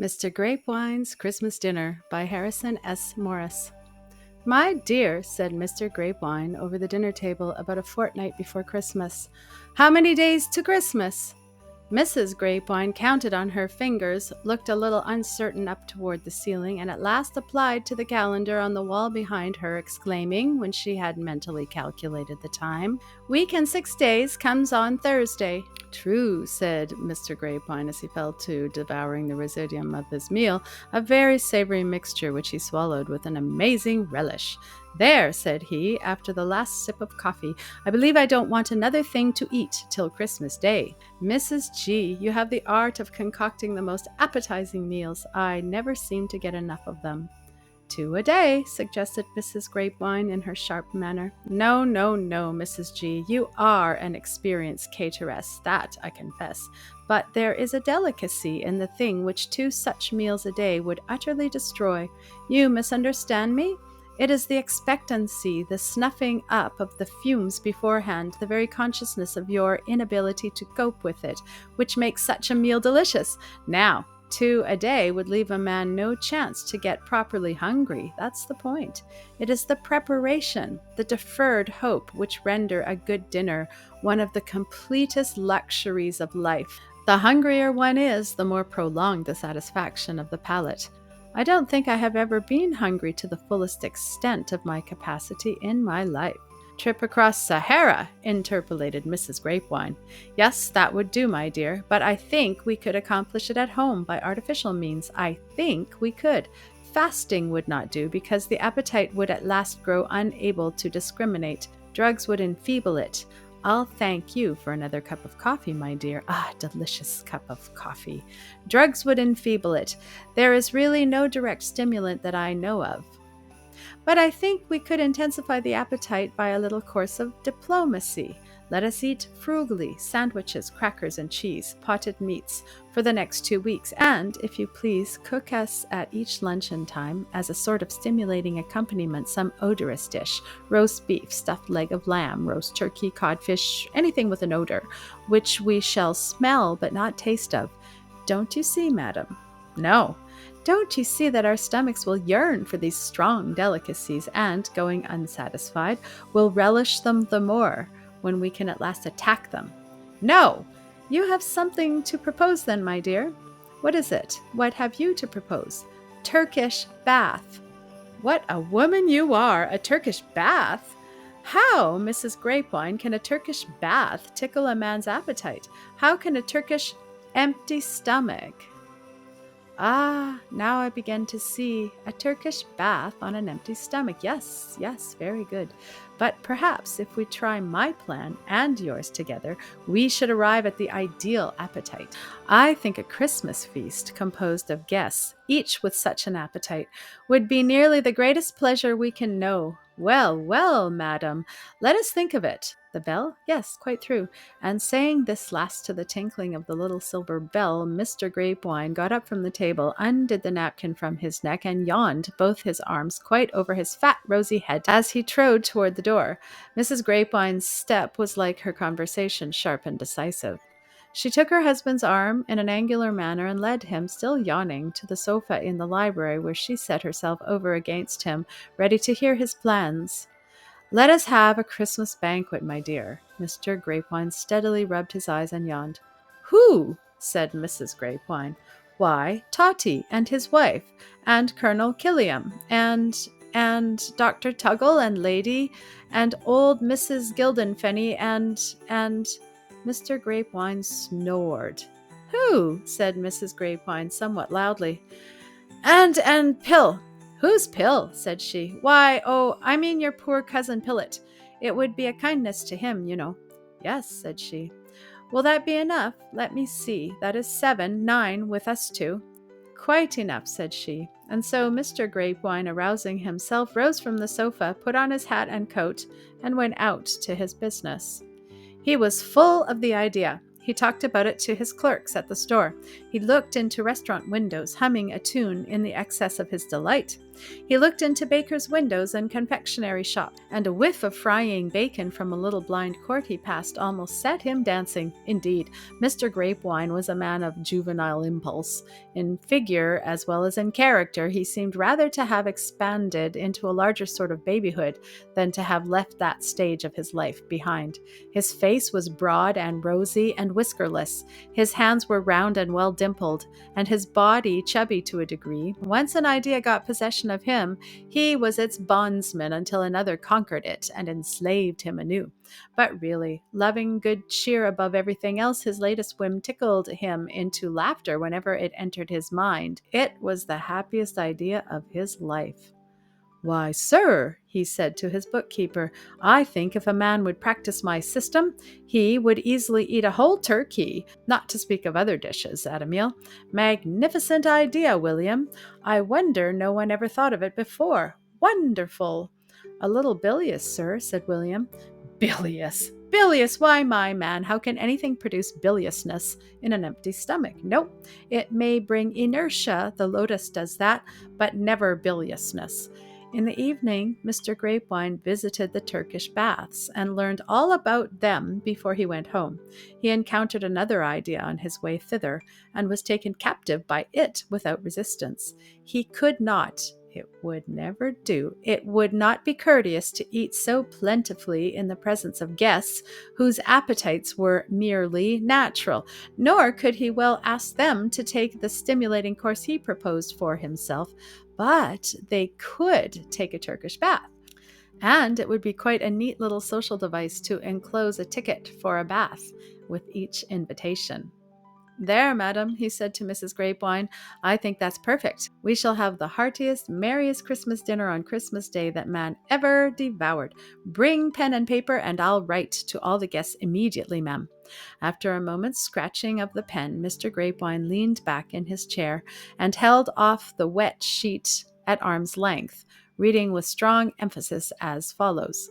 Mr. Grapewine's Christmas Dinner by Harrison S. Morris. My dear, said Mr. Grapewine over the dinner table about a fortnight before Christmas, how many days to Christmas? Mrs. Grapewine counted on her fingers, looked a little uncertain up toward the ceiling, and at last applied to the calendar on the wall behind her, exclaiming, when she had mentally calculated the time, "Week and 6 days comes on Thursday." True, said Mr. Grapewine as he fell to devouring the residuum of his meal, a very savory mixture which he swallowed with an amazing relish. There, said he, after the last sip of coffee, I believe I don't want another thing to eat till Christmas Day. Mrs. G., you have the art of concocting the most appetizing meals. I never seem to get enough of them. 2 a day, suggested Mrs. Grapewine in her sharp manner. No, Mrs. G., you are an experienced cateress, that I confess. But there is a delicacy in the thing which 2 such meals a day would utterly destroy. You misunderstand me? It is the expectancy, the snuffing up of the fumes beforehand, the very consciousness of your inability to cope with it, which makes such a meal delicious. Now, 2 a day would leave a man no chance to get properly hungry. That's the point. It is the preparation, the deferred hope, which render a good dinner one of the completest luxuries of life. The hungrier one is, the more prolonged the satisfaction of the palate. I don't think I have ever been hungry to the fullest extent of my capacity in my life. Trip across Sahara, interpolated Mrs. Grapewine. Yes, that would do, my dear, but I think we could accomplish it at home by artificial means. I think we could. Fasting would not do, because the appetite would at last grow unable to discriminate. Drugs would enfeeble it. I'll thank you for another cup of coffee, my dear. Ah, delicious cup of coffee. Drugs would enfeeble it. There is really no direct stimulant that I know of. But I think we could intensify the appetite by a little course of diplomacy. Let us eat frugally, sandwiches, crackers, and cheese, potted meats, for the next 2 weeks, and, if you please, cook us at each luncheon time, as a sort of stimulating accompaniment, some odorous dish, roast beef, stuffed leg of lamb, roast turkey, codfish, anything with an odor, which we shall smell but not taste of. Don't you see, madam? No. Don't you see that our stomachs will yearn for these strong delicacies and, going unsatisfied, will relish them the more when we can at last attack them? No! You have something to propose then, my dear. What is it? What have you to propose? Turkish bath. What a woman you are! A Turkish bath? How, Mrs. Grapewine, can a Turkish bath tickle a man's appetite? How can a Turkish empty stomach? Ah, now I begin to see. A Turkish bath on an empty stomach. Yes, very good. But perhaps if we try my plan and yours together, we should arrive at the ideal appetite. I think a Christmas feast composed of guests, each with such an appetite, would be nearly the greatest pleasure we can know. Well, madam, let us think of it. The bell? Yes, quite true. And saying this last to the tinkling of the little silver bell, Mr. Grapewine got up from the table, undid the napkin from his neck, and yawned both his arms quite over his fat, rosy head as he trode toward the door. Mrs. Grapewine's step was like her conversation, sharp and decisive. She took her husband's arm in an angular manner and led him, still yawning, to the sofa in the library, where she set herself over against him, ready to hear his plans. Let us have a Christmas banquet, my dear. Mr. Grapewine steadily rubbed his eyes and yawned. Who? Said Mrs. Grapewine. Why, Totty and his wife, and Colonel Killiam, and Dr. Tuggle, and Lady, and old Mrs. Gildenfenny, and Mr. Grapewine snored. Who? Said Mrs. Grapewine somewhat loudly. And Pill. Who's Pill? Said she. Why, I mean your poor cousin Pillet. It would be a kindness to him, you know. Yes, said she. Will that be enough? Let me see. That is 7, 9 with us 2. Quite enough, said she. And so Mr. Grapewine, arousing himself, rose from the sofa, put on his hat and coat, and went out to his business. He was full of the idea. He talked about it to his clerks at the store. He looked into restaurant windows, humming a tune in the excess of his delight. He looked into bakers' windows and confectionery shop, and a whiff of frying bacon from a little blind court he passed almost set him dancing. Indeed, Mr. Grapewine was a man of juvenile impulse. In figure as well as in character, he seemed rather to have expanded into a larger sort of babyhood than to have left that stage of his life behind. His face was broad and rosy and whiskerless. His hands were round and well dimpled, and his body chubby to a degree. Once an idea got possession of him, he was its bondsman until another conquered it and enslaved him anew. But really, loving good cheer above everything else, his latest whim tickled him into laughter whenever it entered his mind. It was the happiest idea of his life. "Why, sir," he said to his bookkeeper, "I think if a man would practice my system, he would easily eat a whole turkey, not to speak of other dishes, at a meal. Magnificent idea, William. I wonder no one ever thought of it before. Wonderful." "A little bilious, sir," said William. "Bilious! Bilious! Why, my man, how can anything produce biliousness in an empty stomach? No, it may bring inertia, the lotus does that, but never biliousness." In the evening, Mr. Grapewine visited the Turkish Baths and learned all about them before he went home. He encountered another idea on his way thither and was taken captive by it without resistance. He could not, it would never do, it would not be courteous to eat so plentifully in the presence of guests whose appetites were merely natural, nor could he well ask them to take the stimulating course he proposed for himself. But they could take a Turkish bath, and it would be quite a neat little social device to enclose a ticket for a bath with each invitation. "There, madam," he said to Mrs. Grapewine, "I think that's perfect. We shall have the heartiest, merriest Christmas dinner on Christmas Day that man ever devoured. Bring pen and paper, and I'll write to all the guests immediately, ma'am." After a moment's scratching of the pen, Mr. Grapewine leaned back in his chair and held off the wet sheet at arm's length, reading with strong emphasis as follows: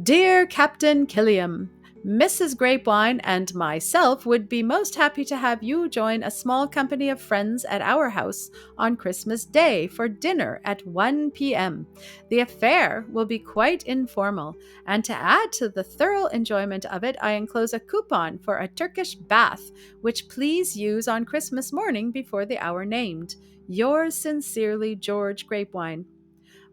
"Dear Captain Killiam, Mrs. Grapewine and myself would be most happy to have you join a small company of friends at our house on Christmas Day for dinner at 1 p.m. The affair will be quite informal, and to add to the thorough enjoyment of it, I enclose a coupon for a Turkish bath, which please use on Christmas morning before the hour named. Yours sincerely, George Grapewine."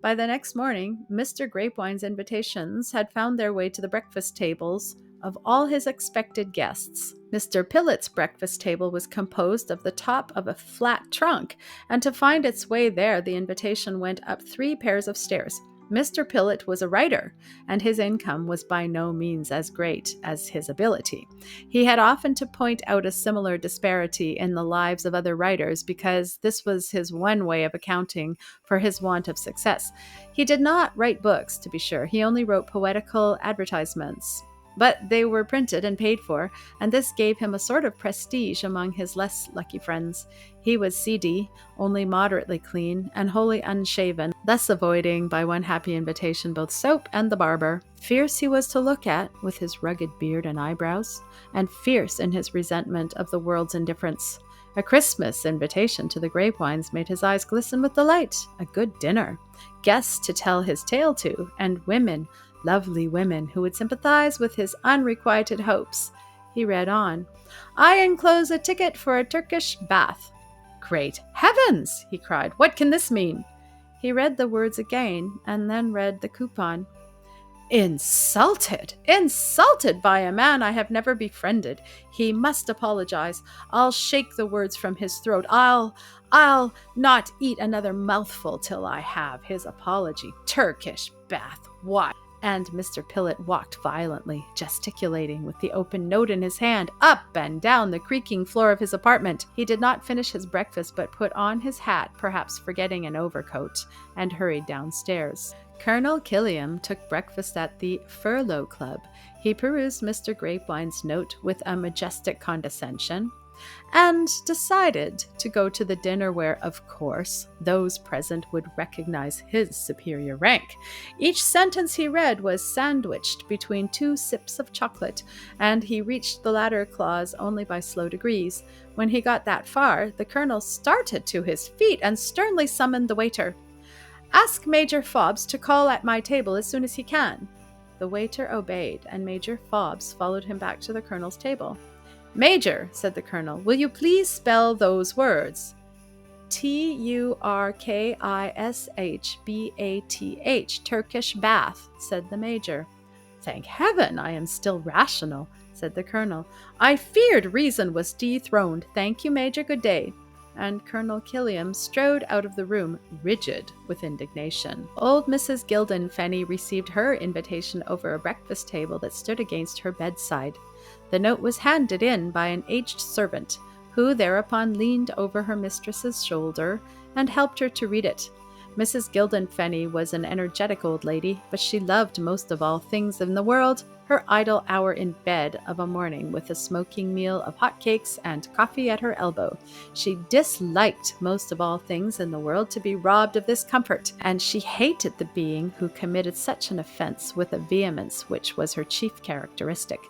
By the next morning, Mr. Grapewine's invitations had found their way to the breakfast tables of all his expected guests. Mr. Pillett's breakfast table was composed of the top of a flat trunk, and to find its way there, the invitation went up 3 pairs of stairs. Mr. Pillett was a writer, and his income was by no means as great as his ability. He had often to point out a similar disparity in the lives of other writers, because this was his one way of accounting for his want of success. He did not write books, to be sure. He only wrote poetical advertisements. But they were printed and paid for, and this gave him a sort of prestige among his less lucky friends. He was seedy, only moderately clean, and wholly unshaven, thus avoiding by one happy invitation both soap and the barber. Fierce he was to look at, with his rugged beard and eyebrows, and fierce in his resentment of the world's indifference. A Christmas invitation to the Grapewines made his eyes glisten with delight. A good dinner, guests to tell his tale to, and women, lovely women, who would sympathize with his unrequited hopes. He read on. "I enclose a ticket for a Turkish bath." "Great heavens!" he cried. "What can this mean?" He read the words again, and then read the coupon. "Insulted! Insulted by a man I have never befriended. He must apologize. I'll shake the words from his throat. I'll not eat another mouthful till I have his apology. Turkish bath, why?" And Mr. Pillett walked violently, gesticulating with the open note in his hand, up and down the creaking floor of his apartment. He did not finish his breakfast, but put on his hat, perhaps forgetting an overcoat, and hurried downstairs. Colonel Killiam took breakfast at the Furlough Club. He perused Mr. Grapewine's note with a majestic condescension, and decided to go to the dinner where, of course, those present would recognize his superior rank. Each sentence he read was sandwiched between 2 sips of chocolate, and he reached the latter clause only by slow degrees. When he got that far, the colonel started to his feet and sternly summoned the waiter. "Ask Major Fobbs to call at my table as soon as he can." The waiter obeyed, and Major Fobbs followed him back to the colonel's table. "Major," said the colonel, "will you please spell those words?" "Turkishbath, Turkish Bath," said the major. "Thank heaven I am still rational," said the colonel. "I feared reason was dethroned. Thank you, Major. Good day." And Colonel Killiam strode out of the room, rigid with indignation. Old Mrs. Gildenfenny received her invitation over a breakfast table that stood against her bedside. The note was handed in by an aged servant, who thereupon leaned over her mistress's shoulder and helped her to read it. Mrs. Gildenfenny was an energetic old lady, but she loved most of all things in the world her idle hour in bed of a morning with a smoking meal of hot cakes and coffee at her elbow. She disliked most of all things in the world to be robbed of this comfort, and she hated the being who committed such an offense with a vehemence which was her chief characteristic.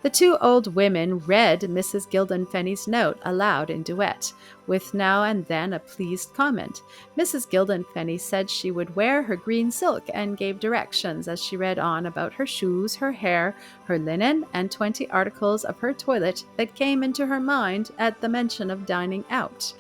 The 2 old women read Mrs. Gildenfenny's note aloud in duet, with now and then a pleased comment. Mrs. Gildenfenny said she would wear her green silk, and gave directions as she read on about her shoes, her hair, her linen, and 20 articles of her toilet that came into her mind at the mention of dining out.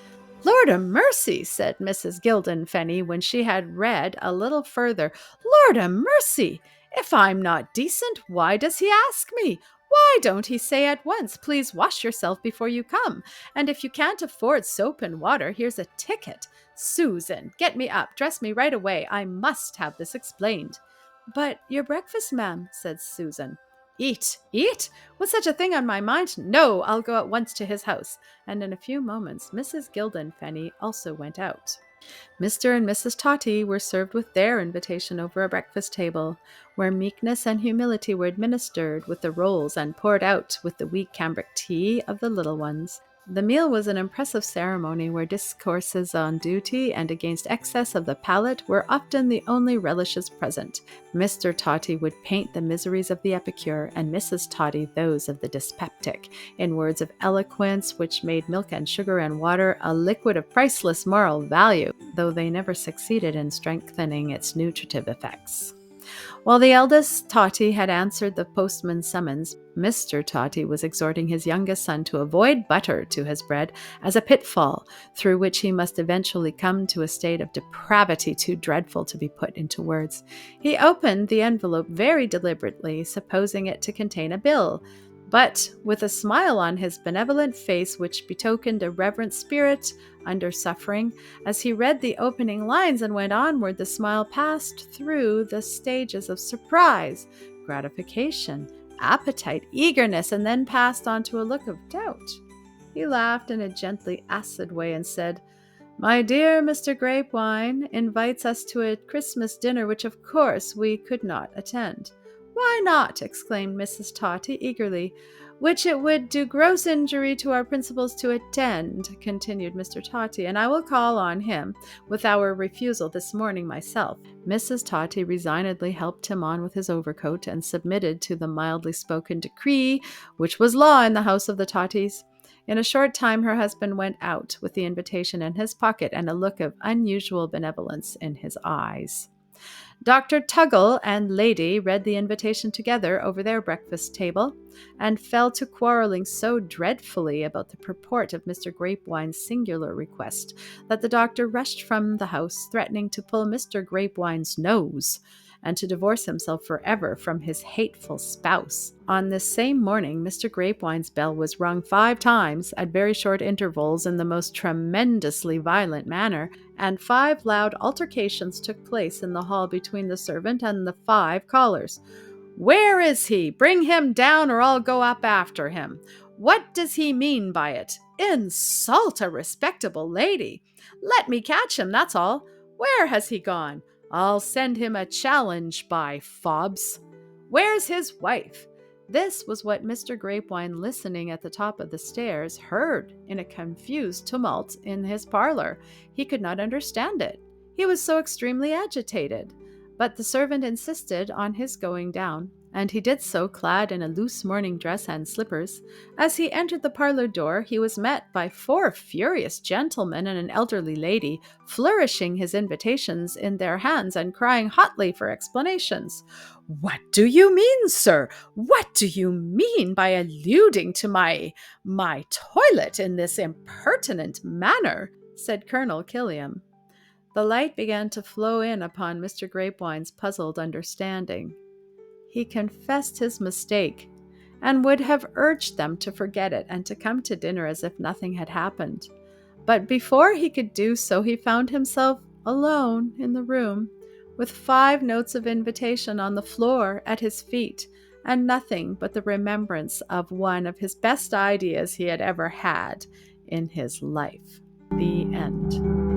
"Lord a mercy," said Mrs. Gildenfenny, when she had read a little further, "Lord a mercy! If I'm not decent, why does he ask me? Why don't he say at once, 'Please wash yourself before you come'? And if you can't afford soap and water, here's a ticket. Susan, get me up, dress me right away. I must have this explained." "But your breakfast, ma'am," said Susan. "Eat, eat? With such a thing on my mind? No, I'll go at once to his house." And in a few moments, Mrs. Gildenfenny also went out. Mr. and Mrs. Totty were served with their invitation over a breakfast table, where meekness and humility were administered with the rolls and poured out with the weak cambric tea of the little ones. The meal was an impressive ceremony where discourses on duty and against excess of the palate were often the only relishes present. Mr. Totty would paint the miseries of the epicure, and Mrs. Totty those of the dyspeptic, in words of eloquence which made milk and sugar and water a liquid of priceless moral value, though they never succeeded in strengthening its nutritive effects. While the eldest Totty had answered the postman's summons, Mr. Totty was exhorting his youngest son to avoid butter to his bread as a pitfall, through which he must eventually come to a state of depravity too dreadful to be put into words. He opened the envelope very deliberately, supposing it to contain a bill, but with a smile on his benevolent face which betokened a reverent spirit under suffering. As he read the opening lines and went onward, the smile passed through the stages of surprise, gratification, appetite, eagerness, and then passed on to a look of doubt. He laughed in a gently acid way and said, "My dear Mr. Grapewine invites us to a Christmas dinner which of course we could not attend." "Why not?" exclaimed Mrs. Totty eagerly. "Which it would do gross injury to our principles to attend," continued Mr. Totty, "and I will call on him with our refusal this morning myself." Mrs. Totty resignedly helped him on with his overcoat, and submitted to the mildly spoken decree which was law in the house of the Tottys. In a short time her husband went out with the invitation in his pocket and a look of unusual benevolence in his eyes. Dr. Tuggle and Lady read the invitation together over their breakfast table, and fell to quarrelling so dreadfully about the purport of Mr. Grapewine's singular request that the doctor rushed from the house, threatening to pull Mr. Grapewine's nose, and to divorce himself forever from his hateful spouse. On this same morning, Mr. Grapewine's bell was rung 5 times at very short intervals in the most tremendously violent manner, and 5 loud altercations took place in the hall between the servant and the 5 callers. "Where is he? Bring him down, or I'll go up after him. What does he mean by it? Insult a respectable lady. Let me catch him, that's all. Where has he gone? I'll send him a challenge by Fobbs. Where's his wife? This was what Mr. Grapewine, listening at the top of the stairs, heard in a confused tumult in his parlor. He could not understand it. He was so extremely agitated. But the servant insisted on his going down, and he did so, clad in a loose morning dress and slippers. As he entered the parlor door, he was met by 4 furious gentlemen and an elderly lady, flourishing his invitations in their hands and crying hotly for explanations. "What do you mean, sir? What do you mean by alluding to my toilet in this impertinent manner?" said Colonel Killiam. The light began to flow in upon Mr. Grapewine's puzzled understanding. He confessed his mistake, and would have urged them to forget it and to come to dinner as if nothing had happened. But before he could do so, he found himself alone in the room, with 5 notes of invitation on the floor at his feet, and nothing but the remembrance of one of his best ideas he had ever had in his life. The end.